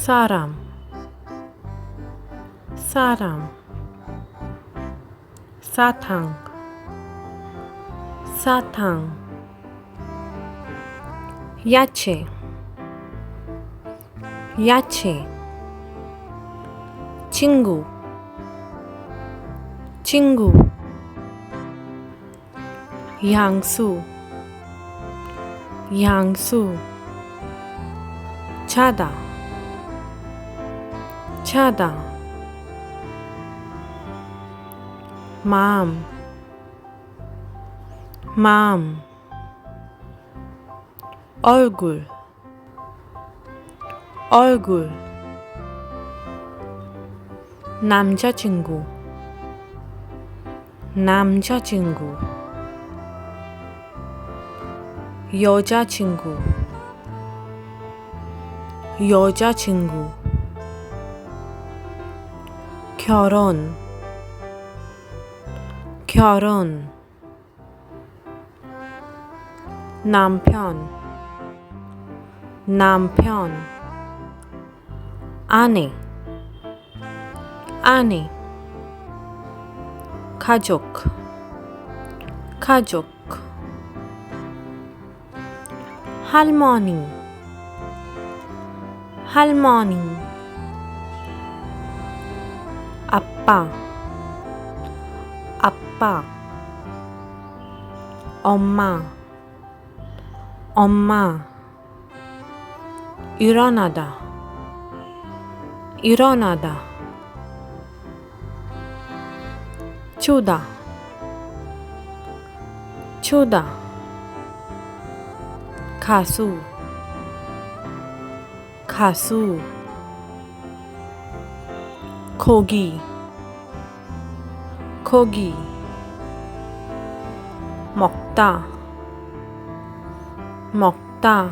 사람, 사람, 사탕, 사탕, 야채, 야채, 친구, 친구, 향수, 향수, 자다, 자다, 마음, 마음, 얼굴, 얼굴, 남자친구, 남자친구, 여자친구, 여자친구, 결혼, 결혼, 남편, 남편, 아내, 아내, 가족, 가족, 할머니, 할머니, 아빠, 아빠, 엄마, 엄마, 일어나다, 일어나다, 주다, 주다, 가수, 가수, 고기, 고기, 먹다, 먹다,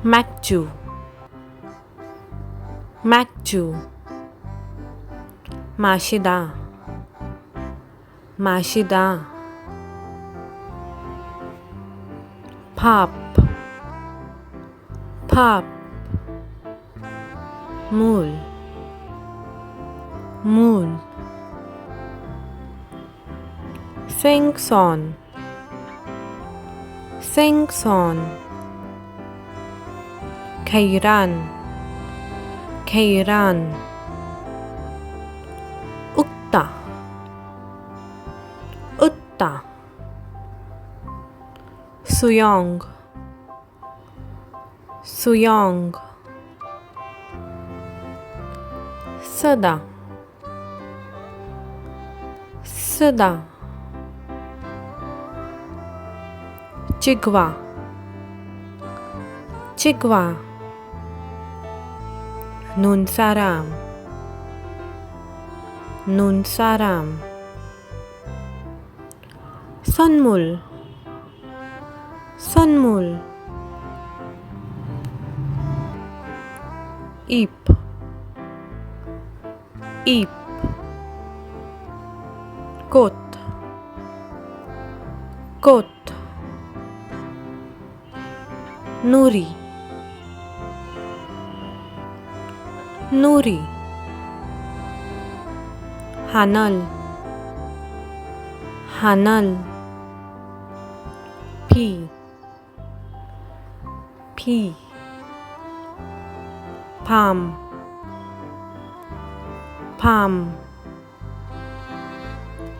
맥주, 맥주, 마시다, 마시다, 밥, 밥, 물, 물, 생선, 생선, 계란, 계란, 웃다, 웃다, 수영, 수영, 쓰다, 쓰다, 치과, 치과, 눈사람, 눈사람, 선물, 선물, 잎, 잎, 꽃, 꽃, 누리, 누리, 하늘, 하늘, 비, 비, 밤, 밤,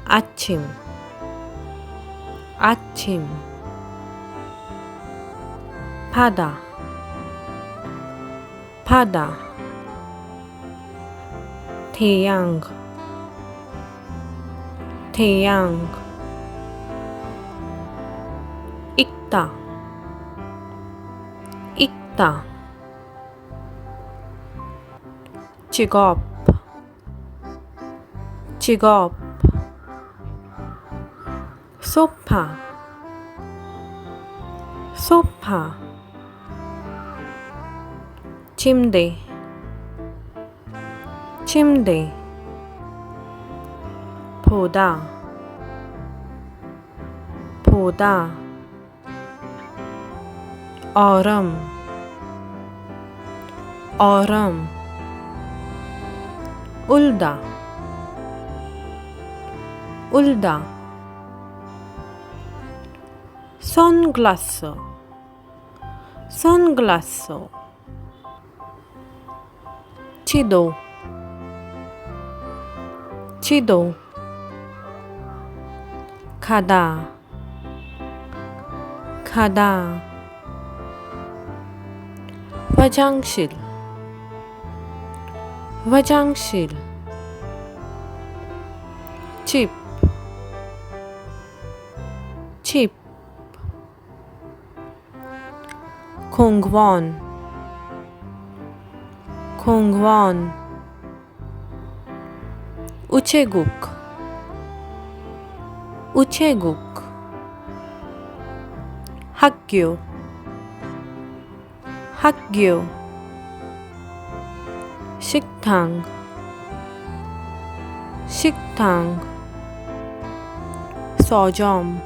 아침, 아침, 바다, 바다, 태양, 태양, 읽다, 읽다, 직업, 직업, 소파, 소파, 침대, 침대, 보다, 보다, 얼음, autumn ulda ulda sunglass sunglass chido chido 가다 가다 화장실 화장실 집 집 공원 공원 우체국 우체국 학교 학교 식당 식당 서점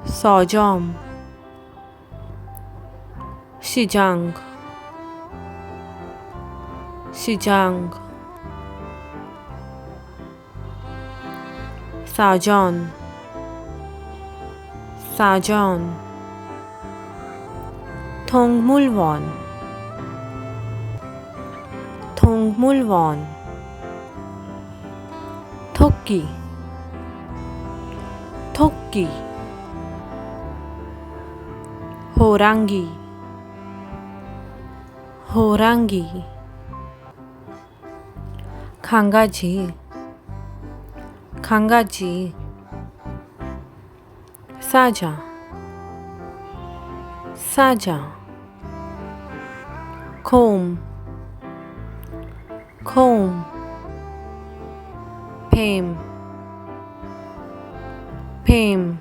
서점 시장 시장 사전 사전 동물원 동물원 토끼 토끼 호랑이 호랑이 강아지 강아지 사자 사자 곰 곰 뱀 뱀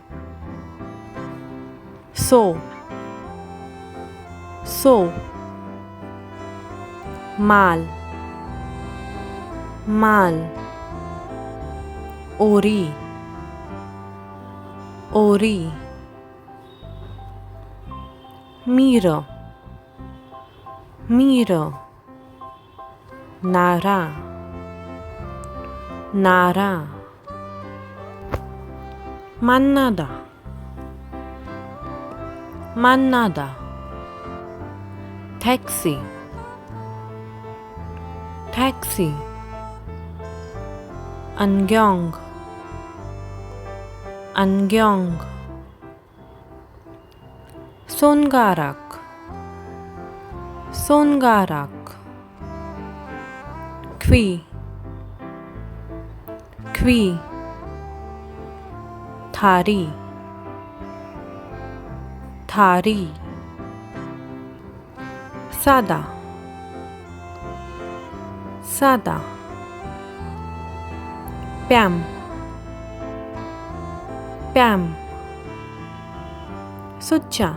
소 소 말 말 오리 오리 미러 미러 나라 나라 만나다 만나다 택시 택시 안경 안경 손가락 손가락 귀 귀 다리 다리 싸다 싸다 뺨 뺨 숫자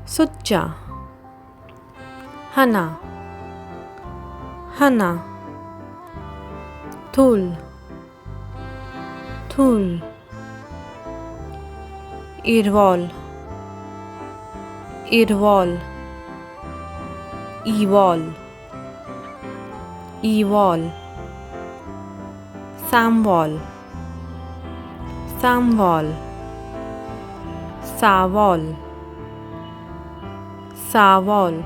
숫자 하나 하나 둘 둘 일월 일월 이월 이월 삼월 삼월 사월 사월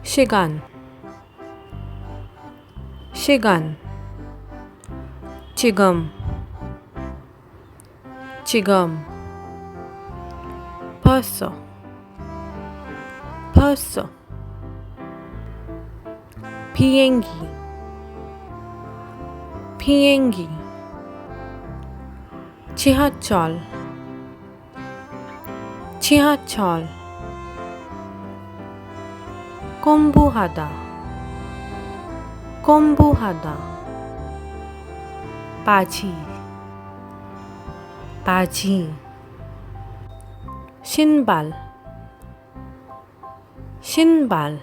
시간 시간 지금 지금 벌써 벌써 비행기 비행기 지하철 지하철 공부하다 공부하다 바지 바지 신발 신발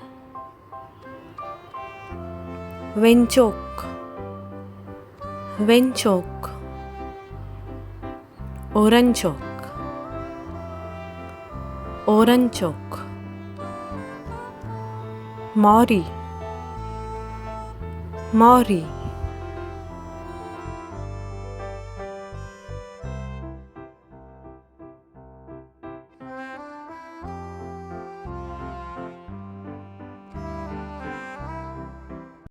왼쪽 왼쪽 오른쪽 오른쪽 머리 머리